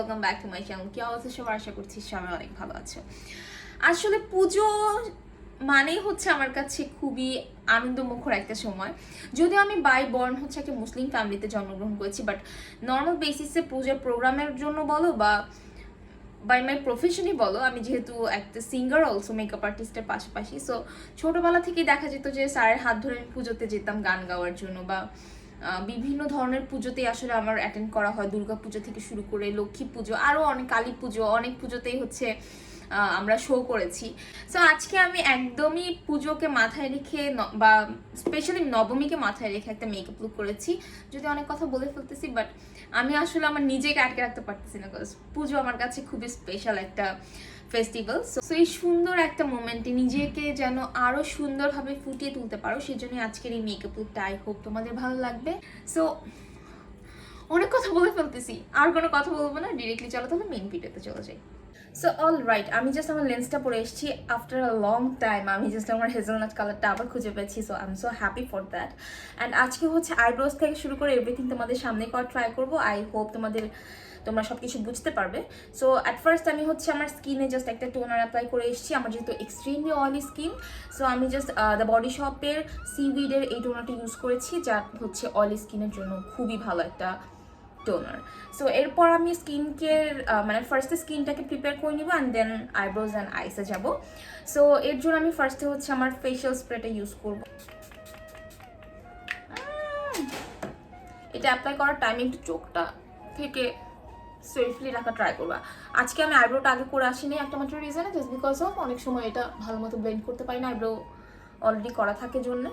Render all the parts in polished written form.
Welcome back to my channel. কি অবস্থা সবার? আশা করছি সবাই অনেক ভালো আছে। আসলে পুজো মানেই হচ্ছে আমার কাছে খুবই আনন্দমুখর একটা সময়। যদিও আমি বাই বর্ন হচ্ছে একটা মুসলিম ফ্যামিলিতে জন্মগ্রহণ করেছি, বাট নর্মাল বেসিসে পূজার প্রোগ্রামের জন্য বলো বা বাই মাই প্রফেশনই বলো, আমি যেহেতু একটা সিঙ্গার অলসো মেকআপ আর্টিস্টের পাশাপাশি, সো ছোটবেলা থেকেই দেখা যেত যে স্যারের হাত ধরে আমি পুজোতে যেতাম গান গাওয়ার জন্য, বা বিভিন্ন ধরনের পুজোতেই আসলে আমার অ্যাটেন্ড করা হয়। দুর্গা পুজো থেকে শুরু করে লক্ষ্মী পুজো, আরও অনেক কালী পুজো, অনেক পুজোতেই হচ্ছে আমরা শো করেছি। সো আজকে আমি একদমই পুজোকে মাথায় রেখে বা স্পেশালি নবমীকে মাথায় রেখে একটা মেকআপ লুক করেছি। যদি অনেক কথা বলে ফেলতেছি, বাট আমি আসলে আমার নিজেকে আটকে রাখতে পারতেছি না, বিকজ পুজো আমার কাছে খুবই স্পেশাল একটা ফেস্টিভ্যাল। সো এই সুন্দর একটা মোমেন্টে নিজেকে যেন আরো সুন্দরভাবে ফুটিয়ে তুলতে পারো, সেই জন্য আজকের এই মেকআপ লুকটা আই হোপ তোমাদের ভালো লাগবে। সো অনেক কথা বলে ফেলতেছি, আর কোনো কথা বলবো না, ডিরেক্টলি চলো তাহলে মেইন ভিডিওতে চলে যাই। সো অল রাইট, আমি জাস্ট আমার লেন্সটা পরে এসেছি আফটার আ লং টাইম। আমি জাস্ট আমার হেজেলনাট কালারটা আবার খুঁজে পেয়েছি, so I am so happy for that. And আজকে হচ্ছে আইব্রোজ থেকে শুরু করে এভরিথিং তোমাদের সামনে করা ট্রাই করবো। আই হোপ তোমরা সব কিছু বুঝতে পারবে। সো অ্যাট ফার্স্ট আমি হচ্ছে আমার স্কিনে জাস্ট একটা টোনার অ্যাপ্লাই করে এসেছি। আমার যেহেতু এক্সট্রিমলি অয়েলি স্কিন, সো আমি জাস্ট দ্য বডি শপের সিউইডের এই টোনারটা ইউজ করেছি, যা হচ্ছে অয়েলি স্কিনের জন্য খুবই ভালো একটা টোনার। সো এরপর আমি স্কিনকে মানে ফার্স্টে স্কিনটাকে প্রিপেয়ার করে নিব অ্যান্ড দেন আইব্রোজ অ্যান্ড আইসে যাব। সো এর জন্য আমি ফার্স্টে হচ্ছে আমার ফেশিয়াল স্প্রেটা ইউজ করব। এটা অ্যাপ্লাই করার টাইমে একটু চোখটা থেকে সেফলি রাখা ট্রাই করবা। আজকে আমি আইব্রোটা আগে করে আসিনি একটা মাত্র রিজনে, জাস্ট বিকজ অফ অনেক সময় এটা ভালো মতো ব্লেন্ড করতে পারি না, আইব্রো অলরেডি করা থাকে জন্য।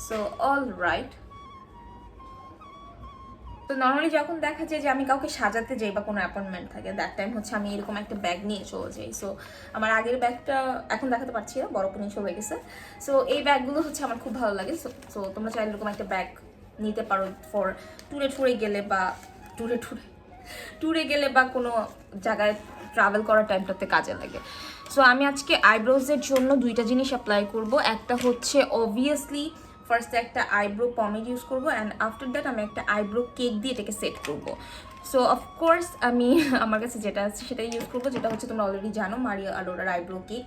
সো অল রাইট, তো নর্মালি যখন দেখা যায় যে আমি কাউকে সাজাতে যাই বা কোনো অ্যাপয়েন্টমেন্ট থাকে, দ্যাট টাইম হচ্ছে আমি এরকম একটা ব্যাগ নিয়ে চলে যাই। সো আমার আগের ব্যাগটা এখন দেখাতে পারছি না, বড় নিয়ে চলে গেছে। সো এই ব্যাগগুলো হচ্ছে আমার খুব ভালো লাগে। সো তোমরা চাইলে এরকম একটা ব্যাগ নিতে পারো ফর ট্যুরে গেলে বা ট্যুরে গেলে বা কোনো জায়গায় ট্রাভেল করার টাইমটাতে কাজে লাগে। সো আমি আজকে আইব্রোজের জন্য দুইটা জিনিস অ্যাপ্লাই করব। একটা হচ্ছে অবভিয়াসলি ফার্স্টে একটা আইব্রো পমেড ইউজ করবো, অ্যান্ড আফটার দ্যাট আমি একটা আইব্রো কেক দিয়ে এটাকে সেট করবো। সো অফকোর্স আমি আমার কাছে যেটা আছে সেটাই ইউজ করবো, যেটা হচ্ছে তোমরা অলরেডি জানো, মারিয়া আরোরার আইব্রো কেক।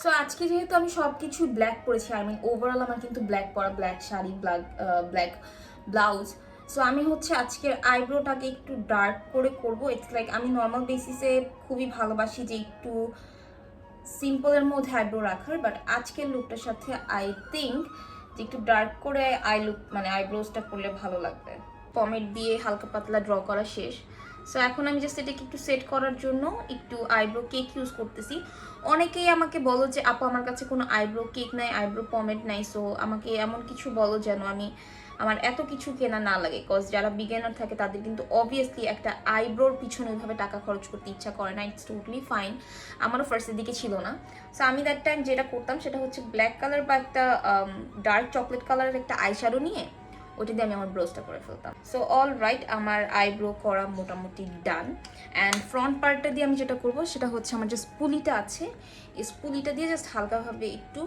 সো আজকে যেহেতু আমি সব কিছু ব্ল্যাক পরেছি, আই মিন ওভারঅল আমার কিন্তু ব্ল্যাক পরা, black sari, black blouse. So আমি হচ্ছে আজকের আইব্রোটাকে একটু ডার্ক করে করবো। ইটস লাইক আমি নর্মাল বেসিসে খুবই ভালোবাসি যে একটু সিম্পলের মধ্যে আইব্রো রাখার, বাট আজকের লুকটার সাথে আই থিঙ্ক যে একটু ডার্ক করে মানে আইব্রোজটা করলে ভালো লাগবে। পমেড দিয়ে হালকা পাতলা ড্র করা শেষ। সো এখন আমি জাস্ট এটাকে একটু সেট করার জন্য একটু আইব্রো কেক ইউজ করতেছি। অনেকেই আমাকে বলো যে আপু আমার কাছে কোনো আইব্রো কেক নাই, আইব্রো পমেড নাই। সো আমাকে এমন কিছু বলো যেন আমার এত কিছু কেনা না লাগে, কজ যারা বিগিনার থাকে তাদের কিন্তু অবভিয়াসলি একটা আইব্রোর পিছনে ওইভাবে টাকা খরচ করতে ইচ্ছা করে না। ইটস টোটালি ফাইন, আমারও ফার্স্টের দিকে ছিল না। সো আমি দ্যাট টাইম যেটা করতাম সেটা হচ্ছে ব্ল্যাক কালার বা একটা ডার্ক চকলেট কালারের একটা আইশ্যাডো নিয়ে ওটা দিয়ে আমি আমার ব্রোজটা করে ফেলতাম। সো অল রাইট, আমার আইব্রো করা মোটামুটি ডান। অ্যান্ড ফ্রন্ট পার্টটা দিয়ে আমি যেটা করবো সেটা হচ্ছে আমার যে স্পুলিটা আছে, এই স্পুলিটা দিয়ে জাস্ট হালকাভাবে একটু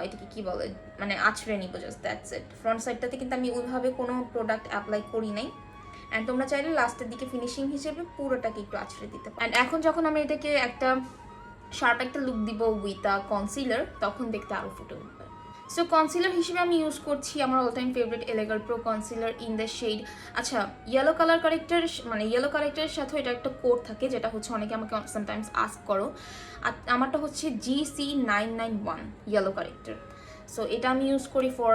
এটাকে কি বলে মানে আছড়ে নিব, জাস্ট দ্যাটস ইট। ফ্রন্ট সাইডটাতে কিন্তু আমি ওইভাবে কোনো প্রোডাক্ট অ্যাপ্লাই করি নাই। অ্যান্ড তোমরা চাইলে লাস্টের দিকে ফিনিশিং হিসেবে পুরোটাকে একটু আছড়ে দিতে পারো। অ্যান্ড এখন যখন আমি এটাকে একটা শার্প একটা লুক দিব উইথ কনসিলার, তখন দেখতে আরও ফুটে উঠবে। সো কনসিলার হিসেবে আমি ইউজ করছি আমার all time favourite LA Girl pro concealer in the shade, আচ্ছা ইয়েলো কালার কারেক্টার, মানে ইয়েলো কারেক্টারের সাথে এটা একটা কোড থাকে যেটা হচ্ছে অনেকে আমাকে সামটাইমস আস্ক করো। আর আমারটা হচ্ছে GC991 ইয়েলো কারেক্টার। সো এটা আমি ইউজ করি ফর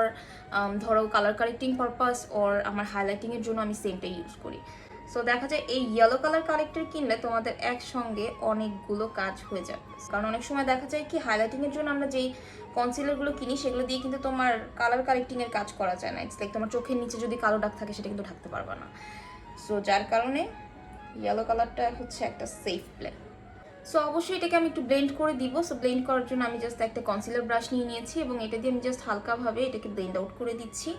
ধরো কালার কারেক্টিং পারপাস ওর আমার হাইলাইটিংয়ের জন্য আমি সেমটাই ইউজ করি। সো দেখা যায় এই ইয়েলো কালার কালেক্টর কিনলে তোমাদের একসঙ্গে অনেকগুলো কাজ হয়ে যাবে, কারণ অনেক সময় দেখা যায় কি হাইলাইটিংয়ের জন্য আমরা যেই কনসিলারগুলো কিনি সেগুলো দিয়ে কিন্তু তোমার কালার কারেক্টিংয়ের কাজ করা যায় না। ইটস লাইক তোমার চোখের নিচে যদি কালো দাগ থাকে সেটা কিন্তু ঢাকতে পারবে না। সো যার কারণে ইয়েলো কালারটা হচ্ছে একটা সেফ প্লে। সো অবশ্যই এটাকে আমি একটু ব্লেন্ড করে দিব। সো ব্লেন্ড করার জন্য আমি জাস্ট একটা কনসিলার ব্রাশ নিয়ে নিয়েছি এবং এটা দিয়ে আমি জাস্ট হালকাভাবে এটাকে ব্লেন্ড আউট করে দিচ্ছি।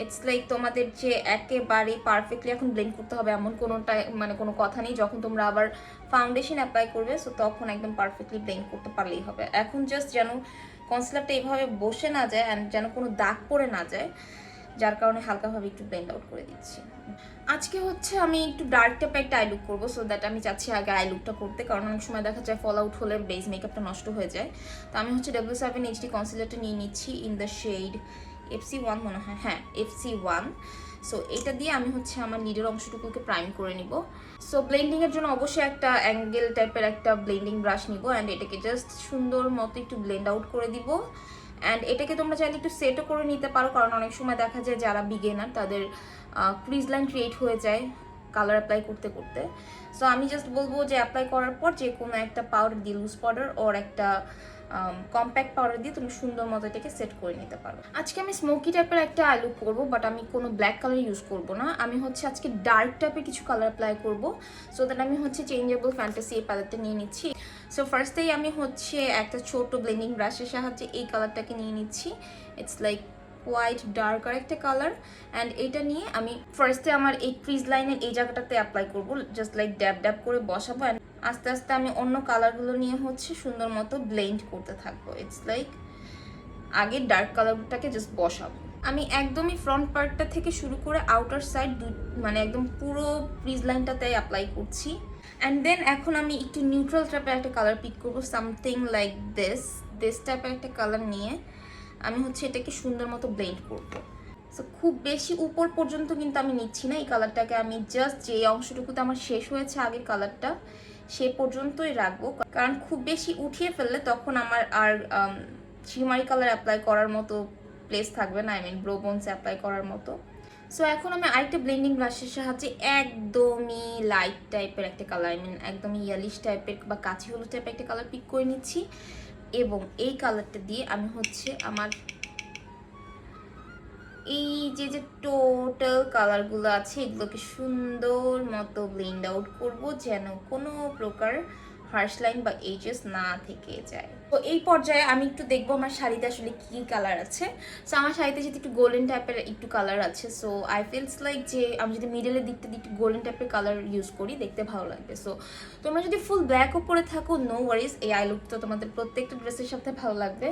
ইটস লাইক তোমাদের যে একেবারে পারফেক্টলি এখন ব্লেন্ড করতে হবে এমন মানে কোনো কথা নেই। যখন তোমরা আবার ফাউন্ডেশন অ্যাপ্লাই করবে সো তখন একদম পারফেক্টলি ব্লেন্ড করতে পারলেই হবে। এখন জাস্ট যেন কনসিলারটা এইভাবে বসে না যায় অ্যান্ড যেন কোনো দাগ পড়ে না যায়, যার কারণে হালকাভাবে একটু ব্লেন্ড আউট করে দিচ্ছি। আজকে হচ্ছে আমি একটু ডার্ক টাইপের একটা আই লুক করবো, সো দ্যাট আমি চাচ্ছি আগে আই লুকটা করতে, কারণ অনেক সময় দেখা যায় ফল আউট হলে বেস মেকআপটা নষ্ট হয়ে যায়। তো আমি হচ্ছে W7HD কনসিলারটা নিয়ে নিচ্ছি ইন দ্য শেড FC1 মনে হয়, হ্যাঁ FC1। সো এটা দিয়ে আমি হচ্ছে আমার নিডের অংশটুকুকে প্রাইম করে নিব। সো ব্লেন্ডিংয়ের জন্য অবশ্যই একটা অ্যাঙ্গেল টাইপের একটা ব্লেন্ডিং ব্রাশ নিব অ্যান্ড এটাকে জাস্ট সুন্দর মতো একটু ব্লেন্ড আউট করে দিব। অ্যান্ড এটাকে তোমরা চাইলে একটু সেটও করে নিতে পারো, কারণ অনেক সময় দেখা যায় যারা বিগিনার তাদের ক্রিজ লাইন ক্রিয়েট হয়ে যায় কালার অ্যাপ্লাই করতে করতে। সো আমি জাস্ট বলবো যে অ্যাপ্লাই করার পর যে কোনো একটা পাউডার দিয়ে, লুজ পাউডার ওর একটা কম্প্যাক্ট পাউডার দিয়ে তুমি সুন্দর মতো এটাকে সেট করে নিতে পারো। আজকে আমি স্মোকি টাইপের একটা আই লুক করবো, বাট আমি কোনো ব্ল্যাক কালার ইউজ করব না। আমি হচ্ছে আজকে ডার্ক টাইপের কিছু কালার অ্যাপ্লাই করবো। সো দ্যাট আমি হচ্ছে চেঞ্জেবল ফ্যান্টাসি এই প্যালেটটা নিয়ে নিচ্ছি। সো ফার্স্টেই আমি হচ্ছে একটা ছোট ব্লেন্ডিং ব্রাশের সাহায্যে এই কালারটাকে নিয়ে নিচ্ছি। ইটস লাইক হোয়াইট ডার্কার একটা কালার। অ্যান্ড এটা নিয়ে আমি ফার্স্টে আমার এই ক্রিজ লাইনের এই জায়গাটাতে অ্যাপ্লাই করবো, জাস্ট লাইক ড্যাব ড্যাব করে বসাবো। অ্যান্ড আস্তে আস্তে আমি অন্য কালারগুলো নিয়ে হচ্ছে সুন্দর মতো ব্লেন্ড করতে থাকবো। ইটস লাইক আগে ডার্ক কালারটাকে জাস্ট বসাবো। আমি একদমই ফ্রন্ট পার্টটা থেকে শুরু করে আউটার সাইড মানে একদম পুরো ক্রিজ লাইনটাতে অ্যাপ্লাই করছি। অ্যান্ড দেন এখন আমি একটু নিউট্রাল টাইপের একটা কালার পিক করবো, সামথিং লাইক দিস টাইপের একটা কালার নিয়ে আমি হচ্ছে এটাকে সুন্দর মতো ব্লেন্ড করবো। সো খুব বেশি উপর পর্যন্ত কিন্তু আমি নিচ্ছি না এই কালারটাকে, আমি জাস্ট যে অংশটুকুতে আমার শেষ হয়েছে আগের কালারটা সে পর্যন্তই রাখবো, কারণ খুব বেশি উঠিয়ে ফেললে তখন আমার আর শিমারি কালার অ্যাপ্লাই করার মতো প্লেস থাকবে না, I mean brow bones apply করার মতো। সো এখন আমি আরেকটা ব্লেন্ডিং ব্রাশের সাহায্যে একদমই লাইট টাইপের একটা কালার, আই মিন একদমই ইয়ালিশ টাইপের বা কাঁচি হলুদ টাইপের একটা কালার পিক করে নিচ্ছি। এবং এই কালারটা দিয়ে আমি হচ্ছে আমার এই যে যে টোটাল কালারগুলো আছে এগুলোকে সুন্দর মতো ব্লেন্ড আউট করবো, যেন কোনো প্রকার হার্শ লাইন বা এজেস না থেকে যায়। তো এই পর্যায়ে আমি একটু দেখবো আমার শাড়িতে আসলে কি কালার আছে। সো আমার শাড়িতে যেহেতু একটু গোল্ডেন টাইপের একটু কালার আছে, সো আই ফিলস লাইক যে আমি যদি মিডলের দিকটা দিয়ে একটু গোল্ডেন টাইপের কালার ইউজ করি দেখতে ভালো লাগবে। সো তোমরা যদি ফুল ব্ল্যাকও পরে থাকো নো ওয়ারিজ, এই আই লুকটা তোমাদের প্রত্যেকটা ড্রেসের সাথে ভালো লাগবে।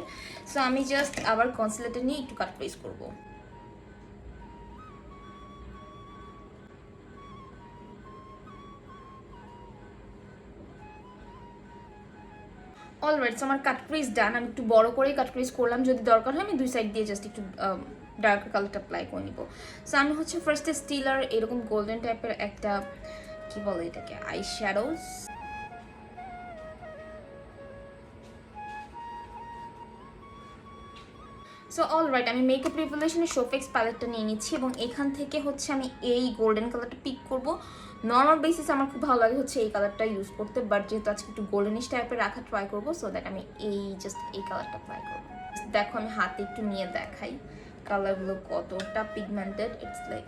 সো আমি জাস্ট আবার কনসিলারটা নিয়ে একটু কাট প্লেস করবো। অলরাইট, আমার কাট ক্রিজ ডান। আমি একটু বড় করেই কাট ক্রিজ করলাম, যদি দরকার হয় আমি দুই সাইড দিয়ে জাস্ট একটু ডার্ক কালারটা অ্যাপ্লাই করে নিব। সো আমি হচ্ছে ফার্স্টে স্টিলার এরকম গোল্ডেন টাইপের একটা কি বলে এটাকে আই শ্যাডোজ, সো অলরাইট আমি মেকআপ রিভলিউশনের শোফেক্স প্যালেটটা নিয়ে নিচ্ছি এবং এখান থেকে হচ্ছে আমি এই গোল্ডেন কালারটা পিক করব। নর্মাল বেসিস আমার খুব ভালো লাগে হচ্ছে এই কালারটা ইউজ করতে, বাট যেহেতু আজকে একটু গোল্ডেনিশ টাইপের রাখা ট্রাই করবো, সো দ্যাট আমি জাস্ট এই কালারটা ট্রাই করবো। দেখো আমি হাতে একটু নিয়ে দেখাই কালারগুলো কতটা pigmented. It's like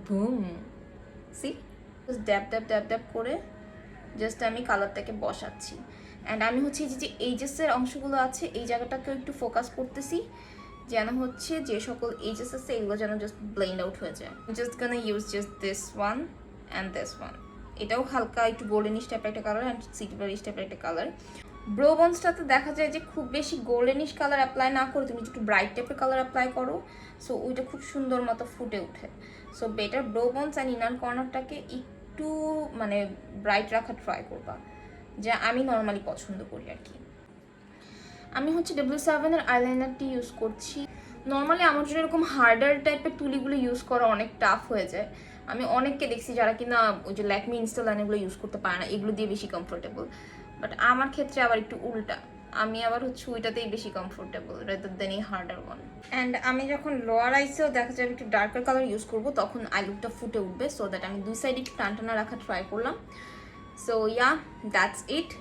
boom, see just dab dab dab dab করে জাস্ট আমি কালারটাকে বসাচ্ছি। অ্যান্ড আমি হচ্ছে যে এইজেসের অংশগুলো আছে এই জায়গাটাকেও একটু ফোকাস করতেছি, যেন হচ্ছে যে সকল এজেস আছে এগুলো যেন জাস্ট ব্লেন্ড আউট হয়ে যায়। Just gonna use just this one and this one, এটাও হালকা একটু গোল্ডেনিশ টাইপের একটা কালার অ্যান্ড সিলভারিশ টাইপের একটা কালার। ব্রো বোনসটাতে দেখা যায় যে খুব বেশি গোল্ডেনিশ কালার অ্যাপ্লাই না করে তুমি একটু ব্রাইট টাইপের কালার অ্যাপ্লাই করো, সো ওইটা খুব সুন্দর মতো ফুটে ওঠে। So better brow bones and inner কর্নারটাকে একটু মানে ব্রাইট রাখা ট্রাই করবা, যা আমি নর্মালি পছন্দ করি আর কি। আমি হচ্ছে W7 এর আইলাইনারটি ইউজ করছি। নর্মালি আমার জন্য এরকম হার্ডার টাইপের তুলিগুলো ইউজ করা অনেক টাফ হয়ে যায়। আমি অনেককে দেখছি যারা কিনা ওই যে ল্যাকমি ইনস্টা লাইনারগুলো ইউজ করতে পারে না, এগুলো দিয়ে বেশি কমফোর্টেবল। বাট আমার ক্ষেত্রে আবার একটু উল্টা, আমি আবার হচ্ছে ওইটাতেই বেশি কমফোর্টেবল রাদার দেন এই হার্ডার ওয়ান। অ্যান্ড আমি যখন লোয়ার আইসেও দেখা যাবে একটু ডার্কার কালার ইউজ করবো তখন আই লুকটা ফুটে উঠবে, সো দ্যাট আমি দুই সাইডে একটু টানটানা রাখা ট্রাই করলাম। So yeah that's it.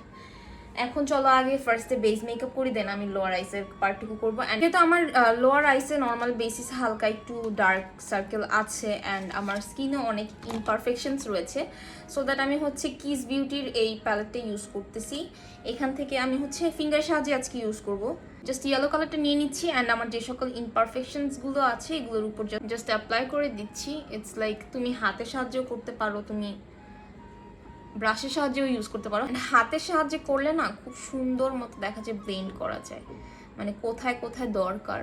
এখন চলো আগে ফার্স্টে বেস মেকআপ করি, দেন আমি লোয়ার আইসের পার্টটুকু করবো। অ্যান্ড যেহেতু আমার লোয়ার আইসে নর্মাল বেসিস হালকা একটু ডার্ক সার্কেল আছে অ্যান্ড আমার স্কিনে অনেক ইমপারফেকশনস রয়েছে, সো দ্যাট আমি হচ্ছে কিস বিউটির এই প্যালেটটা ইউজ করতেছি। এখান থেকে আমি হচ্ছে ফিঙ্গার সাহায্যে আজকে ইউজ করবো। জাস্ট ইয়েলো কালারটা নিয়ে নিচ্ছি অ্যান্ড আমার যে সকল ইমপারফেকশনসগুলো আছে এগুলোর উপর জাস্ট অ্যাপ্লাই করে দিচ্ছি। ইটস লাইক তুমি হাতের সাহায্যেও করতে পারো, তুমি ব্রাশের সাহায্যেও ইউজ করতে পারো। হাতের সাহায্যে করলে না খুব সুন্দর মতো দেখা যায় ব্লেন্ড করা যায়, মানে কোথায় কোথায় দরকার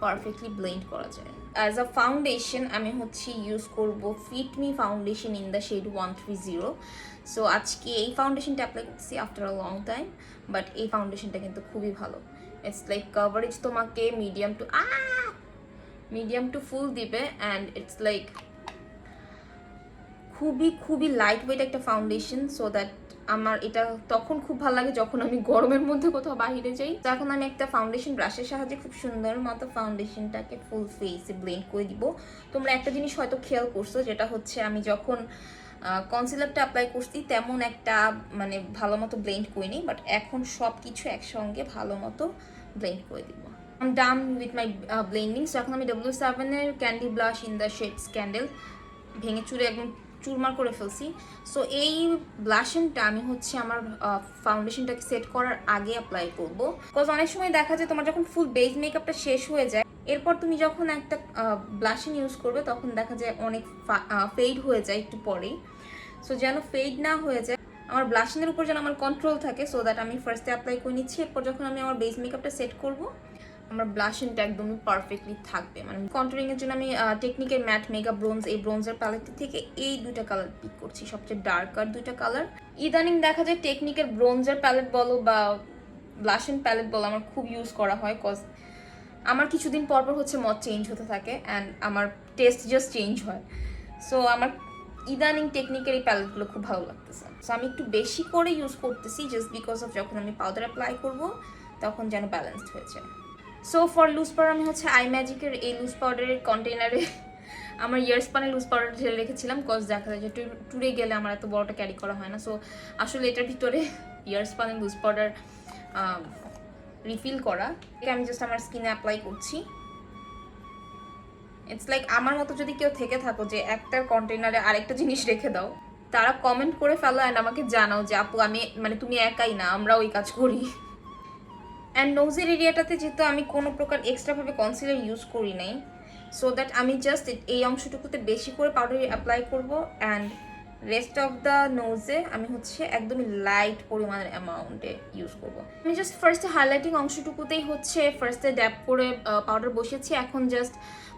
পারফেক্টলি ব্লেন্ড করা যায়। অ্যাজ আ ফাউন্ডেশন আমি হচ্ছে ইউজ করব fit me foundation in the shade 130। So আজকে এই ফাউন্ডেশনটা অ্যাপ্লাই করছি after a long time, but এই ফাউন্ডেশনটা কিন্তু খুবই ভালো। ইটস লাইক কভারেজ তোমাকে মিডিয়াম টু ফুল দিবে, অ্যান্ড ইটস লাইক খুবই খুবই লাইট ওয়েট একটা ফাউন্ডেশন। সো দ্যাট আমার এটা তখন খুব ভালো লাগে যখন আমি গরমের মধ্যে কোথাও বাইরে যাই। তো এখন আমি একটা ফাউন্ডেশন ব্রাশের সাহায্যে খুব সুন্দর মতো ফাউন্ডেশনটাকে ফুল ফেসে ব্লেন্ড করে দিব। তোমরা একটা জিনিস হয়তো খেয়াল করছো, যেটা হচ্ছে আমি যখন কনসিলারটা অ্যাপ্লাই করছি তেমন একটা মানে ভালো মতো ব্লেন্ড করিনি, বাট এখন সব কিছু একসঙ্গে ভালো মতো ব্লেন্ড করে দিব। I'm done with my blending. So এখন আমি W7 এর candy blush in the shade scandal ভেঙে চুরে একদম চুরমার করে ফেলছি। সো এই ব্লাশনটা আমি হচ্ছে আমার ফাউন্ডেশনটাকে সেট করার আগে অ্যাপ্লাই করবো, বিকজ অনেক সময় দেখা যায় তোমার যখন ফুল বেস মেকআপটা শেষ হয়ে যায়, এরপর তুমি যখন একটা ব্লাশিং ইউজ করবে তখন দেখা যায় অনেক ফেড হয়ে যায় একটু পরেই। সো যেন ফেড না হয়ে যায়, আমার ব্লাশিংয়ের উপর যেন আমার কন্ট্রোল থাকে, সো দ্যাট আমি ফার্স্টে অ্যাপ্লাই করে নিচ্ছি। এরপর যখন আমি আমার বেস মেকআপটা সেট করবো, আমার ব্লাশিংটা একদমই পারফেক্টলি থাকবে। মানে কন্ট্রোলিং এর জন্য আমি টেকনিকের ম্যাট মেগা ব্রোঞ্জ এই ব্রোঞ্জের প্যালেটটি থেকে এই দুইটা কালার পিক করছি, সবচেয়ে ডার্কার দুইটা কালার। ইদানিং দেখা যায় টেকনিকের ব্রোঞ্জের প্যালেট বলো বা ব্লাশিং প্যালেট বলো আমার খুব ইউজ করা হয়, কজ আমার কিছুদিন পর পর হচ্ছে মড চেঞ্জ হতে থাকে অ্যান্ড আমার টেস্ট জাস্ট চেঞ্জ হয়। সো আমার ইদানিং টেকনিকের এই প্যালেটগুলো খুব ভালো লাগতেছে। সো আমি একটু বেশি করে ইউজ করতেছি জাস্ট বিকজ অফ যখন আমি পাউডার অ্যাপ্লাই করবো তখন যেন ব্যালেন্সড হয়ে যায়। সো ফর লুজ পাউডার আমি হচ্ছে আই ম্যাজিকের এই লুজ পাউডারের কন্টেনারে আমার ইয়ারস্পানের লুজ পাউডার ঢেলে রেখেছিলাম, কজ দেখা যায় যে ট্যুরে গেলে আমার এত বড়টা ক্যারি করা হয় না। সো আসলে এটার ভিতরে ইয়ারস্পানের লুজ পাউডার রিফিল করা, এটা আমি জাস্ট আমার স্কিনে অ্যাপ্লাই করছি। ইটস লাইক আমার মতো যদি কেউ থেকে থাকো যে একটার কন্টেনারে আরেকটা জিনিস রেখে দাও, তারা কমেন্ট করে ফেলো অ্যান্ড আমাকে জানাও যে আপু আমি মানে তুমি একাই না, আমরাও ওই কাজ করি। অ্যান্ড নোজের এরিয়াটাতে যেহেতু আমি কোনো প্রকার এক্সট্রাভাবে কনসিলার ইউজ করি নাই, সো দ্যাট আমি জাস্ট এই অংশটুকুতে বেশি করে পাউডার অ্যাপ্লাই করব, অ্যান্ড রেস্ট অফ দ্য নোজে আমি হচ্ছে একদমই লাইট পরিমাণের অ্যামাউন্টে ইউজ করব। আমি জাস্ট ফার্স্টে হাইলাইটিং অংশটুকুতেই হচ্ছে ফার্স্টে ড্যাপ করে পাউডার বসিয়েছি। এখন জাস্ট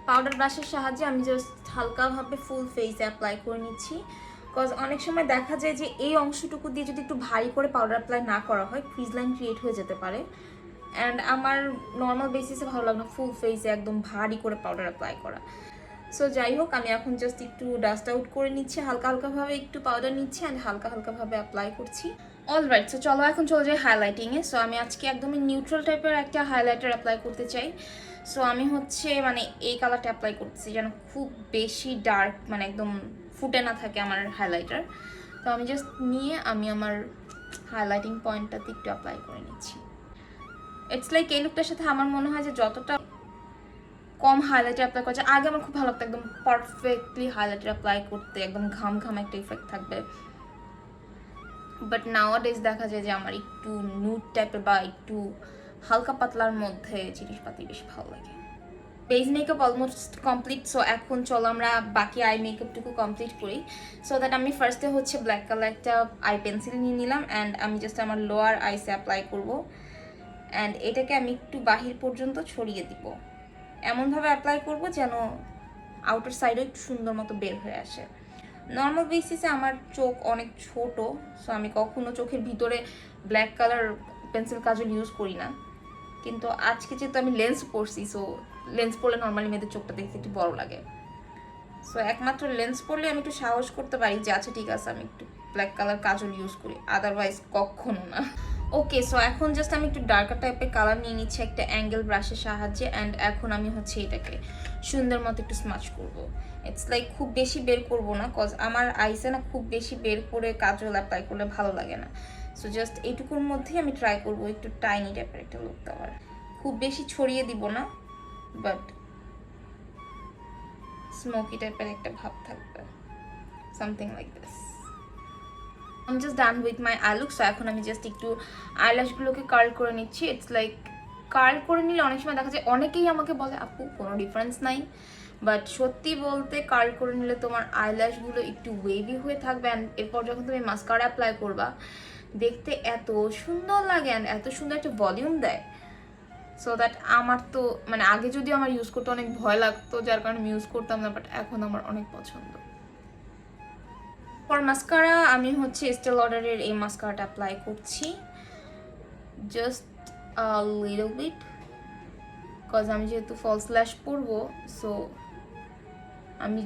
পাউডার ব্রাশের সাহায্যে আমি জাস্ট হালকাভাবে ফুল ফেসে অ্যাপ্লাই করে নিচ্ছি, বিকজ অনেক সময় দেখা যায় যে এই অংশটুকু দিয়ে যদি একটু ভারী করে পাউডার অ্যাপ্লাই না করা হয় ক্রিজ লাইন ক্রিয়েট হয়ে যেতে পারে, অ্যান্ড আমার নর্মাল বেসিসে ভালো লাগে না ফুল ফেসে একদম ভারী করে পাউডার অ্যাপ্লাই করা। সো যাই হোক, আমি এখন জাস্ট একটু ডাস্ট আউট করে নিচ্ছি, হালকা হালকাভাবে একটু পাউডার নিচ্ছি অ্যান্ড হালকা হালকাভাবে অ্যাপ্লাই করছি। অলরাইট, সো চলো এখন চলে যাই হাইলাইটিংয়ে। সো আমি আজকে একদমই নিউট্রাল টাইপের একটা হাইলাইটার অ্যাপ্লাই করতে চাই। সো আমি হচ্ছে মানে এই কালারটা অ্যাপ্লাই করতেছি যেন খুব বেশি ডার্ক মানে একদম ফুটে না থাকে আমার হাইলাইটার। তো আমি জাস্ট নিয়ে আমি আমার হাইলাইটিং পয়েন্টটাতে একটু অ্যাপ্লাই করে নিচ্ছি। ইটস লাইক এই লুকটার সাথে আমার মনে হয় যে যতটা কম হাইলাইটার অ্যাপ্লাই করা যায়, আগে আমার খুব ভালো লাগতো একদম পারফেক্টলি হাইলাইটার অ্যাপ্লাই করতে, একদম ঘাম ঘাম একটা ইফেক্ট থাকবে। বাট নাওয়াডেজ দেখা যায় যে আমার একটু নুড টাইপের বা একটু হালকা পাতলার মধ্যে জিনিসপাতি বেশি ভালো লাগে। Base makeup almost complete. So এখন চলো আমরা বাকি আই মেকআপটুকু কমপ্লিট করি। সো দ্যাট আমি ফার্স্টে হচ্ছে ব্ল্যাক কালার একটা আই পেন্সিল নিয়ে নিলাম অ্যান্ড আমি জাস্ট আমার লোয়ার আইসে অ্যাপ্লাই করবো, অ্যান্ড এটাকে আমি একটু বাহির পর্যন্ত ছড়িয়ে দিব। এমনভাবে অ্যাপ্লাই করব যেন আউটার সাইডে একটু সুন্দর মতো বের হয়ে আসে। নর্মাল বেসিসে আমার চোখ অনেক ছোট, সো আমি কখনো চোখের ভিতরে ব্ল্যাক কালার পেন্সিল কাজল ইউজ করি না, কিন্তু আজকে যেহেতু আমি লেন্স পরছি, সো লেন্স পরলে নর্মালি মেয়েদের চোখটা দেখতে একটু বড় লাগে। সো একমাত্র লেন্স পরলে আমি একটু সাহস করতে পারি যে আচ্ছা ঠিক আছে আমি একটু ব্ল্যাক কালার কাজল ইউজ করি, আদারওয়াইজ কখনো না। ওকে, সো এখন জাস্ট আমি একটু ডার্কার টাইপের কালার নিয়ে নিচ্ছি একটা অ্যাঙ্গেল ব্রাশের সাহায্যে, অ্যান্ড এখন আমি হচ্ছে এটাকে সুন্দর মতো একটু স্মাচ করব। ইটস লাইক খুব বেশি বের করব না, কজ আমার আইসে না খুব বেশি বের করে কাজল অ্যাপ্লাই করলে ভালো লাগে না। সো জাস্ট এইটুকুর মধ্যেই আমি ট্রাই করব একটু টাইনি টাইপের একটা লুক দেওয়ার। খুব বেশি ছড়িয়ে দিব না, বাট স্মোকি টাইপের একটা ভাব থাকবে, something like this. I'm just done with my eye look. So এখন আমি জাস্ট একটু আইল্যাশগুলোকে কার্ল করে নিচ্ছি। ইটস লাইক কার্ল করে নিলে অনেক সময় দেখা যায় অনেকেই আমাকে বলে আপু কোনো ডিফারেন্স নাই, বাট সত্যি বলতে কার্ল করে নিলে তোমার আইল্যাশগুলো একটু ওয়েভি হয়ে থাকবে, অ্যান্ড এরপর যখন তুমি মাস্কারা অ্যাপ্লাই করবা দেখতে এত সুন্দর লাগে অ্যান্ড এত সুন্দর একটা ভলিউম দেয়। সো দ্যাট আমার তো মানে আগে যদি আমার ইউজ করতে অনেক ভয় লাগতো, যার কারণে আমি ইউজ করতাম না, বাট এখন আমার অনেক পছন্দ। ফর মাস্কারা আমি হচ্ছে স্টেল লডারের এই মাস্কারাটা অ্যাপ্লাই করছি, জাস্ট লিটল বিট, বিকজ আমি যেহেতু ফলস ল্যাশ পরবো, সো আমি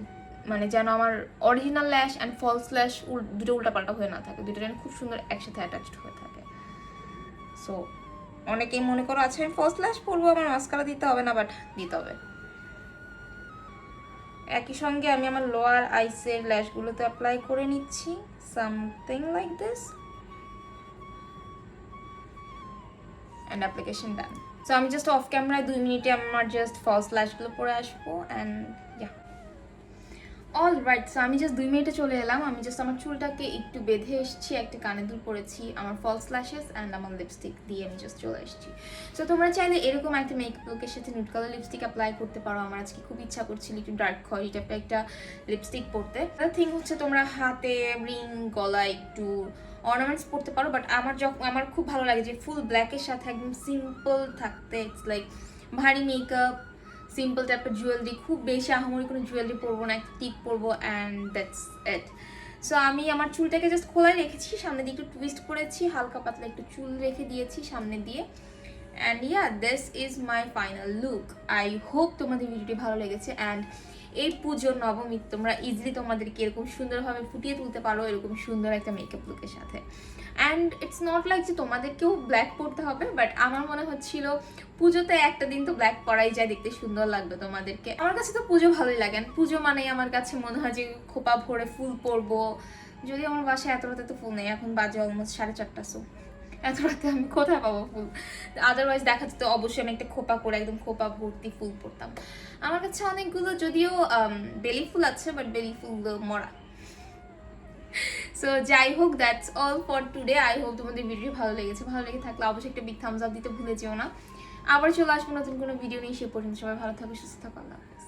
মানে যেন আমার অরিজিনাল ল্যাশ অ্যান্ড ফলস ল্যাশ দুটো উল্টাপাল্টা হয়ে না থাকে, দুটো যেন খুব সুন্দর একসাথে অ্যাটাচড হয়ে থাকে। সো অনেকেই মনে করো আচ্ছা আমি ফলস ল্যাশ পরবো, আমার মাস্কারা দিতে হবে না, বাট দিতে হবে। একই সঙ্গে আমি আমার লোয়ার আইসের ল্যাশগুলোতে অ্যাপ্লাই করে নিচ্ছি, something like this, and application done. So আমি জাস্ট অফ ক্যামেরায় 2 মিনিটে আমার জাস্ট ফলস ল্যাশগুলো পরে আসবো, and yeah all right. So আমি জাস্ট 2 মিনিটে চলে এলাম। আমি জাস্ট আমার চুলটাকে একটু বেঁধে এসেছি, একটা কানে দুল পরেছি, আমার ফলস ল্যাশেস অ্যান্ড আমার লিপস্টিক দিয়ে আমি জাস্ট চলে এসেছি। সো তোমরা চাইলে এরকম একটা মেকআপ লুকের সাথে নুড কালার লিপস্টিক অ্যাপ্লাই করতে পারো। আমার আজকে খুব ইচ্ছা করছিল একটু ডার্ক খয়েরি টাইপের একটা লিপস্টিক পরতে। থিং হচ্ছে তোমরা হাতে, রিং, গলায় একটু অর্নামেন্টস পরতে পারো, বাট আমার খুব ভালো লাগে যে ফুল ব্ল্যাকের সাথে একদম সিম্পল থাকতে। ইটস লাইক ভারী মেকআপ, সিম্পল টাইপের জুয়েলারি, খুব বেশি আহামরি কোনো জুয়েলারি পরবো না, একটা টিক পরবো, অ্যান্ড দ্যাটস ইট। সো আমি আমার চুলটাকে জাস্ট খোলাই রেখেছি, সামনে দিয়ে একটু টুইস্ট করেছি, হালকা পাতলা একটু চুল রেখে দিয়েছি সামনে দিয়ে, and yeah this is my final look. I hope তোমাদের ভিডিওটি ভালো লেগেছে, অ্যান্ড এই পুজোর নবমী তোমরা ইজিলি তোমাদেরকে এরকম সুন্দরভাবে ফুটিয়ে তুলতে পারো এরকম সুন্দর একটা মেকআপ লুকের সাথে। অ্যান্ড ইটস নট লাইক যে তোমাদেরকেও ব্ল্যাক পরতে হবে, বাট আমার মনে হচ্ছিল পুজোতে একটা দিন তো ব্ল্যাক পরাই যায়, দেখতে সুন্দর লাগবে তোমাদেরকে। আমার কাছে তো পুজো ভালোই লাগে, পুজো মানেই আমার কাছে মনে হয় যে খোপা ভরে ফুল পরবো। যদি আমার বাসায় এত রাতে তো ফুল নেই, এখন বাজে অলমোস্ট 4:30, সো এত রাতে আমি কোথায় পাবো ফুল? আদারওয়াইজ দেখা যেত অবশ্যই আমি একটা খোপা করে একদম খোপা ভর্তি ফুল পরতাম। আমার কাছে অনেকগুলো যদিও বেলি ফুল আছে, বাট বেলি ফুলগুলো মরা। সো যাই হোক, that's all for today. I hope তোমাদের ভিডিও ভালো লেগেছে। ভালো লেগে থাকলে অবশ্যই একটা বিগ থামস আপ দিতে ভুলে যেও না। আবার চলে আসবো নতুন কোনো ভিডিও নিয়ে। সে পর্যন্ত সবাই ভালো থাকো, সুস্থ থাকো, আল্লাহ হাফেজ।